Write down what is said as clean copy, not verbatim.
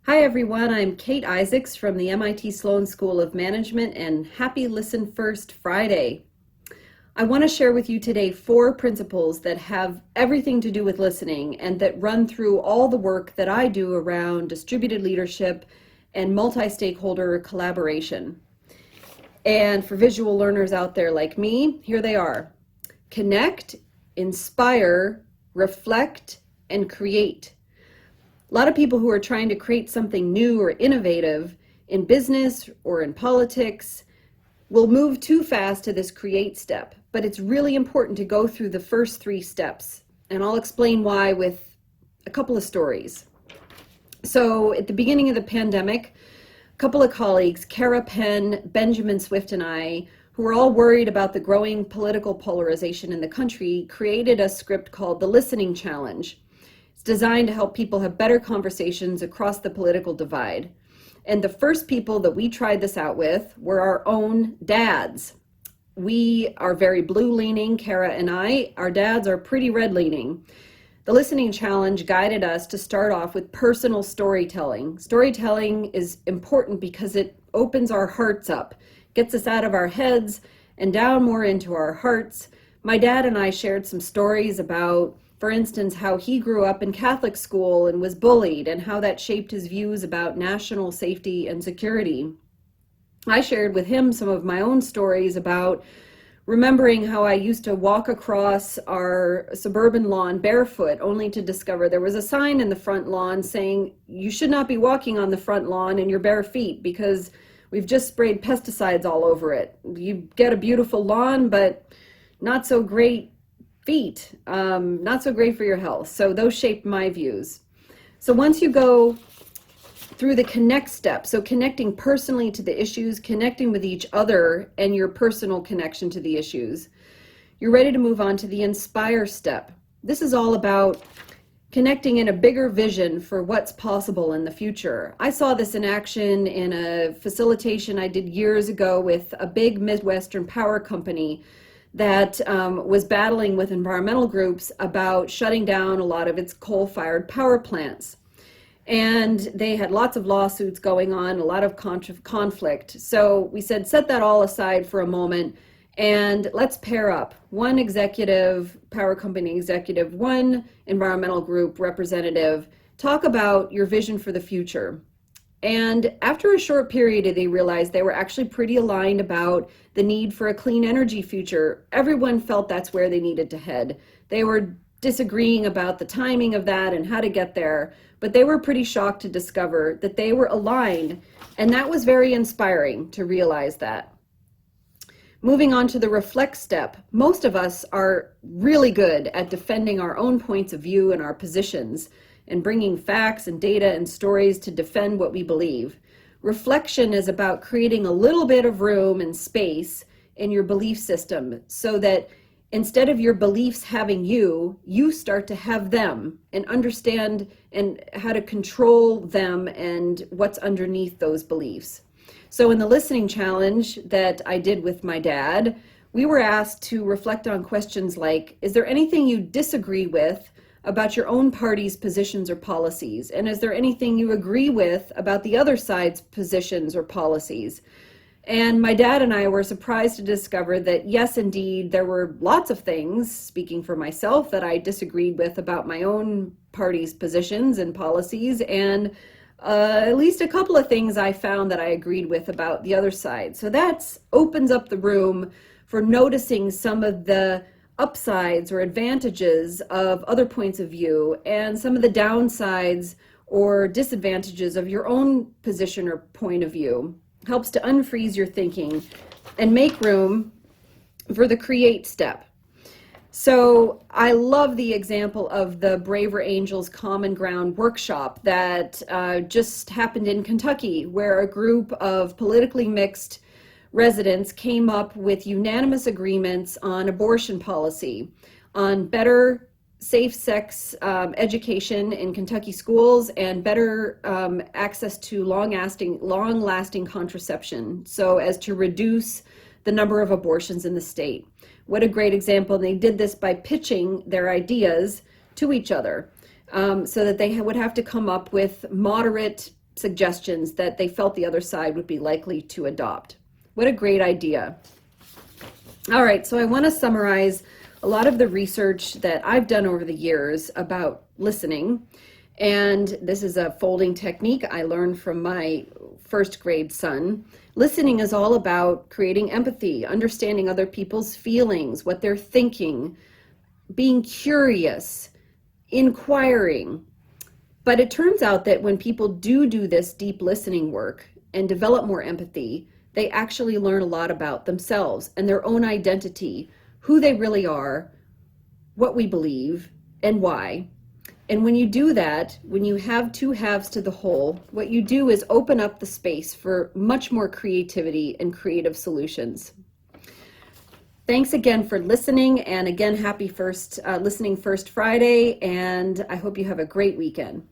Hi everyone, I'm Kate Isaacs from the MIT Sloan School of Management, and happy Listen First Friday. I want to share with you today 4 principles that have everything to do with listening and that run through all the work that I do around distributed leadership and multi-stakeholder collaboration. And for visual learners out there like me, here they are. Connect, inspire, reflect, and create. A lot of people who are trying to create something new or innovative in business or in politics will move too fast to this create step, but it's really important to go through the first 3 steps, and I'll explain why with a couple of stories. So at the beginning of the pandemic, a couple of colleagues, Kara Penn, Benjamin Swift, and I, who were all worried about the growing political polarization in the country, created a script called the Listening Challenge. It's designed to help people have better conversations across the political divide. And the first people that we tried this out with were our own dads. We are very blue-leaning, Kara and I. Our dads are pretty red-leaning. The Listening Challenge guided us to start off with personal storytelling. Storytelling is important because it opens our hearts up, gets us out of our heads and down more into our hearts. My dad and I shared some stories about, for instance, how he grew up in Catholic school and was bullied, and how that shaped his views about national safety and security. I shared with him some of my own stories about remembering how I used to walk across our suburban lawn barefoot, only to discover there was a sign in the front lawn saying, "You should not be walking on the front lawn in your bare feet because we've just sprayed pesticides all over it. You get a beautiful lawn, but not so great feet, not so great for your health." So those shaped my views. So once you go through the connect step, so connecting personally to the issues, connecting with each other and your personal connection to the issues, you're ready to move on to the inspire step. This is all about connecting in a bigger vision for what's possible in the future. I saw this in action in a facilitation I did years ago with a big Midwestern power company that was battling with environmental groups about shutting down a lot of its coal-fired power plants. And they had lots of lawsuits going on, a lot of conflict. So we said, set that all aside for a moment and let's pair up. One executive, power company executive, one environmental group representative, talk about your vision for the future. And after a short period, they realized they were actually pretty aligned about the need for a clean energy future. Everyone felt that's where they needed to head. They were disagreeing about the timing of that and how to get there, but they were pretty shocked to discover that they were aligned, and that was very inspiring to realize that. Moving on to the reflect step, most of us are really good at defending our own points of view and our positions, and bringing facts and data and stories to defend what we believe. Reflection is about creating a little bit of room and space in your belief system so that instead of your beliefs having you, you start to have them and understand and how to control them and what's underneath those beliefs. So in the listening challenge that I did with my dad, we were asked to reflect on questions like, is there anything you disagree with about your own party's positions or policies? And is there anything you agree with about the other side's positions or policies? And my dad and I were surprised to discover that, yes, indeed, there were lots of things, speaking for myself, that I disagreed with about my own party's positions and policies, and at least a couple of things I found that I agreed with about the other side. So that opens up the room for noticing some of the upsides or advantages of other points of view and some of the downsides or disadvantages of your own position or point of view. Helps to unfreeze your thinking and make room for the create step. So I love the example of the Braver Angels Common Ground workshop that just happened in Kentucky, where a group of politically mixed residents came up with unanimous agreements on abortion policy, on better safe sex education in Kentucky schools, and better access to long-lasting contraception, so as to reduce the number of abortions in the state. What a great example. And they did this by pitching their ideas to each other, so that they would have to come up with moderate suggestions that they felt the other side would be likely to adopt. What a great idea. All right, so I want to summarize a lot of the research that I've done over the years about listening. And this is a folding technique I learned from my first grade son. Listening is all about creating empathy, understanding other people's feelings, what they're thinking, being curious, inquiring. But it turns out that when people do this deep listening work and develop more empathy, they actually learn a lot about themselves and their own identity, who they really are, what we believe, and why. And when you do that, when you have two halves to the whole, what you do is open up the space for much more creativity and creative solutions. Thanks again for listening, and again, happy Listening First Friday, and I hope you have a great weekend.